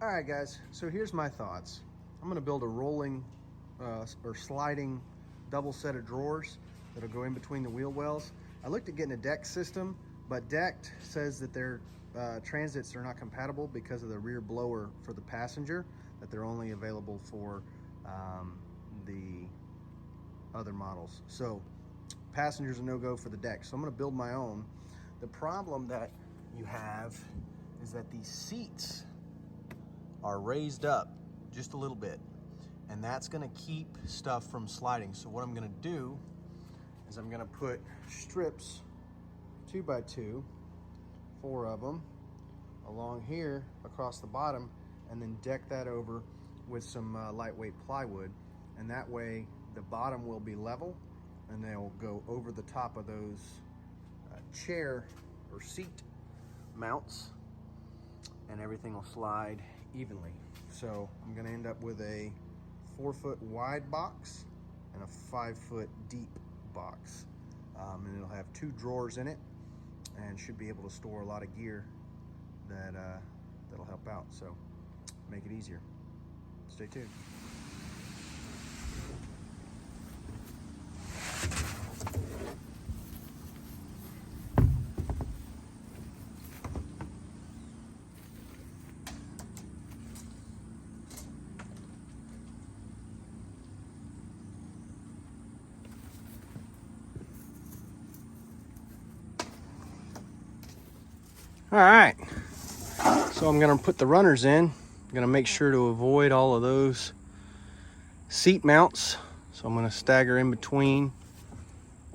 All right, guys, so here's my thoughts. I'm gonna build a rolling or sliding double set of drawers that'll go in between the wheel wells. I looked at getting a deck system, but DECKED says that their transits are not compatible because of the rear blower for the passenger, that they're only available for the other models. So passengers are no-go for the deck. So I'm gonna build my own. The problem that you have is that these seats are raised up just a little bit, and that's gonna keep stuff from sliding. So what I'm gonna do is I'm gonna put strips, 2x2, 4 of them, along here across the bottom, and then deck that over with some lightweight plywood, and that way the bottom will be level, and they'll go over the top of those chair or seat mounts, and everything will slide evenly. So I'm gonna end up with a 4-foot wide box and a 5-foot deep box. And it'll have 2 drawers in it and should be able to store a lot of gear that'll help out. So make it easier. Stay tuned. All right, so I'm gonna put the runners in. I'm gonna make sure to avoid all of those seat mounts. So I'm gonna stagger in between.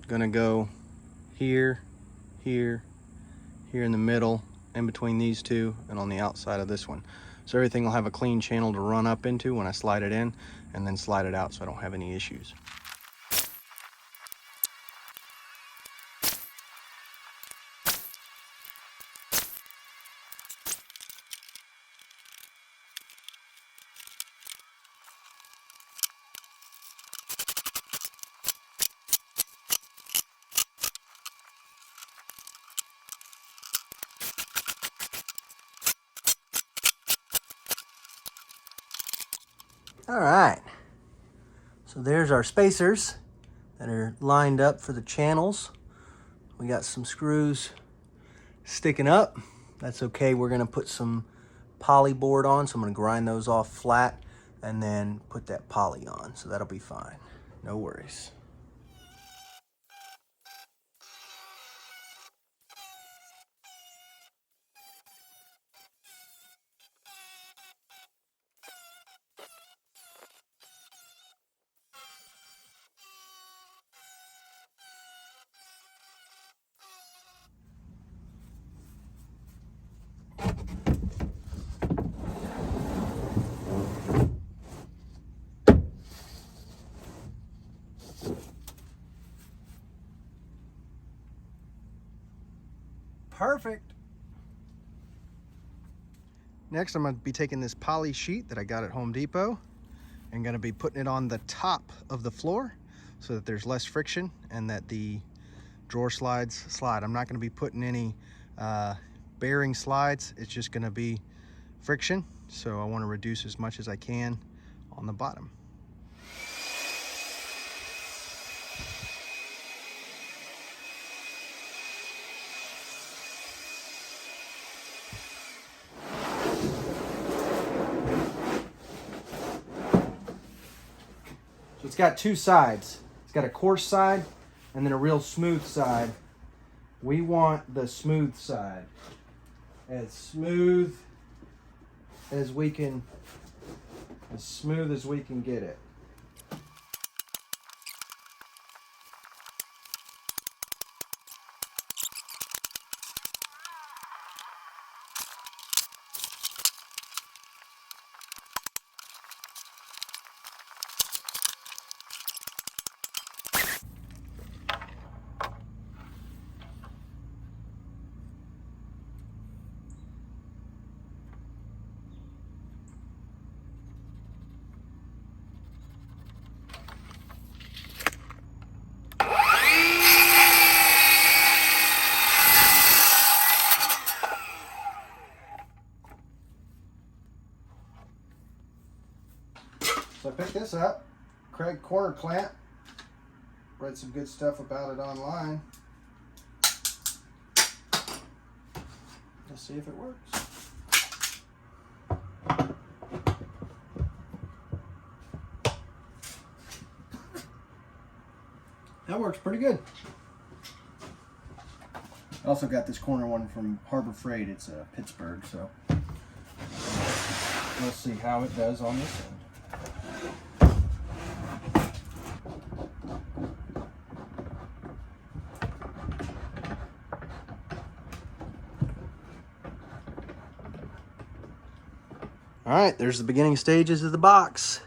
Gonna go here, here, here in the middle, in between these two, and on the outside of this one. So everything will have a clean channel to run up into when I slide it in, and then slide it out so I don't have any issues. All right, so there's our spacers that are lined up for the channels. We got some screws sticking up. That's okay. We're gonna put some poly board on, so I'm gonna grind those off flat and then put that poly on, so that'll be fine. No worries. Perfect. Next, I'm gonna be taking this poly sheet that I got at Home Depot and gonna be putting it on the top of the floor so that there's less friction and that the drawer slides slide. I'm not gonna be putting any bearing slides. It's just gonna be friction. So I wanna reduce as much as I can on the bottom. So it's got 2 sides. It's got a coarse side and then a real smooth side. We want the smooth side. As smooth as we can get it. So I picked this up, Craig corner clamp. Read some good stuff about it online. Let's see if it works. That works pretty good. I also got this corner one from Harbor Freight. It's Pittsburgh, so let's see how it does on this end. All right, there's the beginning stages of the box.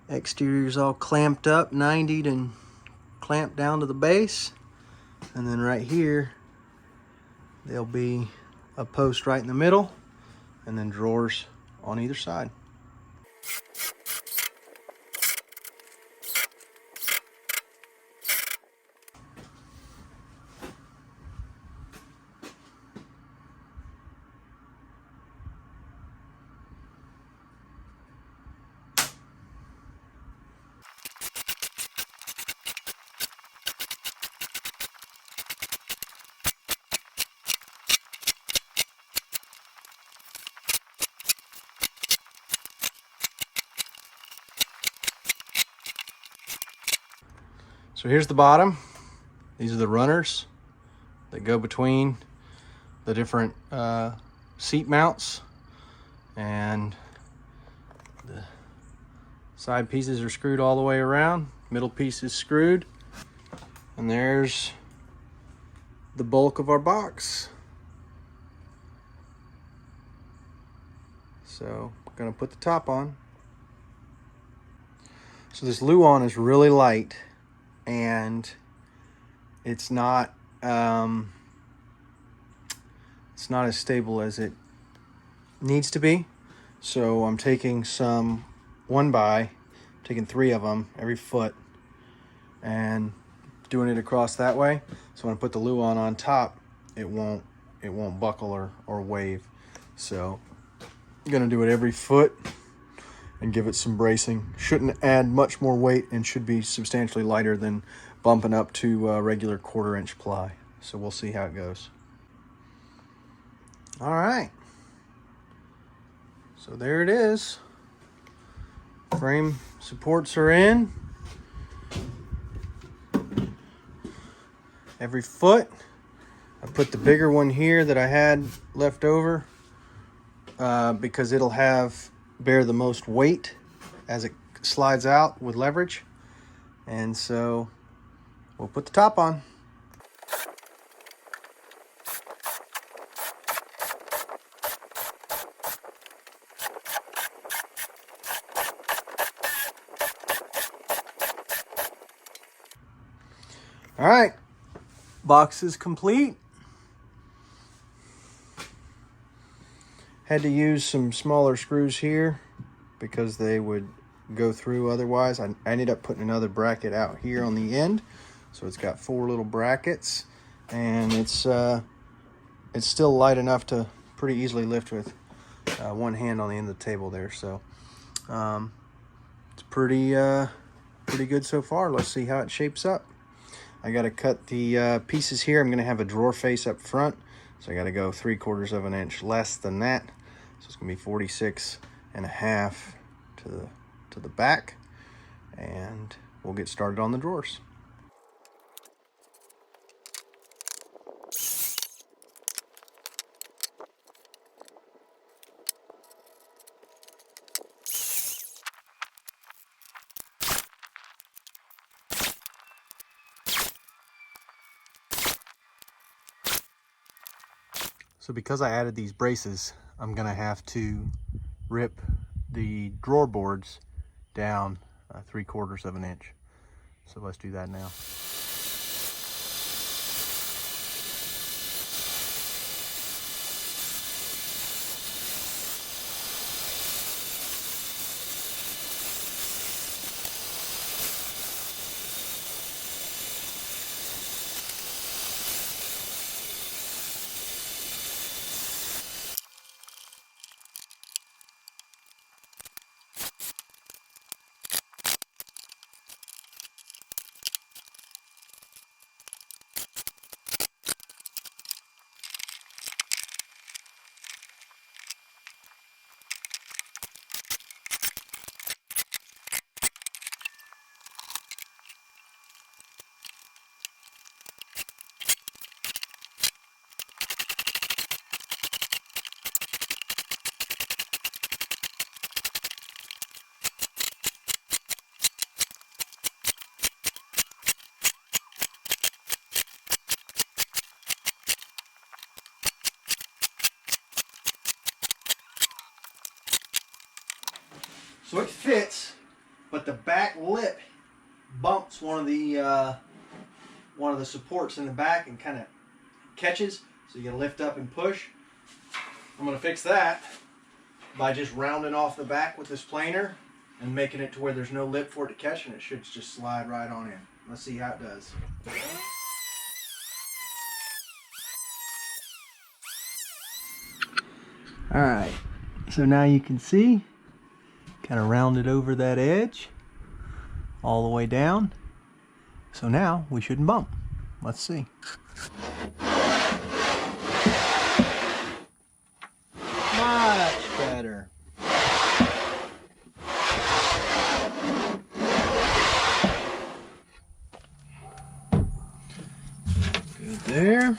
Exterior's all clamped up, 90'd and clamped down to the base. And then right here, there'll be a post right in the middle and then drawers on either side. So here's the bottom. These are the runners that go between the different seat mounts, and the side pieces are screwed all the way around. Middle piece is screwed, and there's the bulk of our box. So we're gonna put the top on. So this Luan is really light, and it's not as stable as it needs to be. So I'm taking some 1x, taking 3 of them every foot and doing it across that way. So when I put the Luan on top, it won't buckle or wave. So I'm gonna do it every foot and give it some bracing. Shouldn't add much more weight and should be substantially lighter than bumping up to regular 1/4 inch ply. So we'll see how it goes. All right. So there it is. Frame supports are in. Every foot. I put the bigger one here that I had left over because it'll bear the most weight as it slides out with leverage. And so we'll put the top on. All right, box is complete. Had to use some smaller screws here because they would go through otherwise. I ended up putting another bracket out here on the end. So it's got 4 little brackets, and it's still light enough to pretty easily lift with one hand on the end of the table there. So it's pretty good so far. Let's see how it shapes up. I got to cut the pieces here. I'm going to have a drawer face up front, so I got to go 3/4 of an inch less than that. So it's going to be 46.5 to the back, and we'll get started on the drawers. So because I added these braces, I'm gonna have to rip the drawer boards down 3/4 of an inch. So let's do that now. So it fits, but the back lip bumps one of the supports in the back and kind of catches. So you can lift up and push. I'm going to fix that by just rounding off the back with this planer and making it to where there's no lip for it to catch, and it should just slide right on in. Let's see how it does. All right, so now you can see, kind of rounded over that edge all the way down. So now we shouldn't bump. Let's see. Much better. Good there.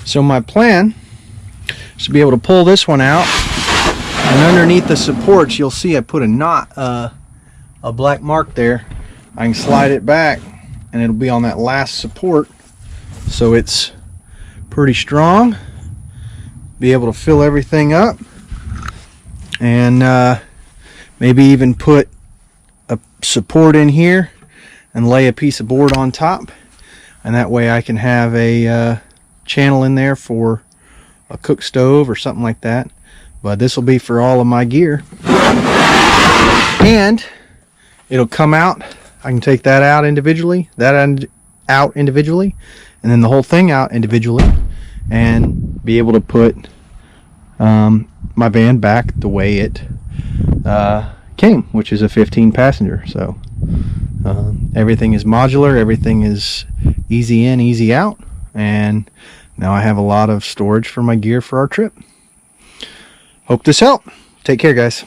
So my plan is to be able to pull this one out, and underneath the supports you'll see I put a knot, a black mark there. I can slide it back and it'll be on that last support, so it's pretty strong. Be able to fill everything up, and maybe even put a support in here and lay a piece of board on top, and that way I can have a channel in there for a cook stove or something like that. But this will be for all of my gear, and it'll come out. I can take that out individually, out individually, and then the whole thing out individually, and be able to put my van back the way it came, which is a 15 passenger. So everything is modular, everything is easy in, easy out, and now I have a lot of storage for my gear for our trip. Hope this helped. Take care, guys.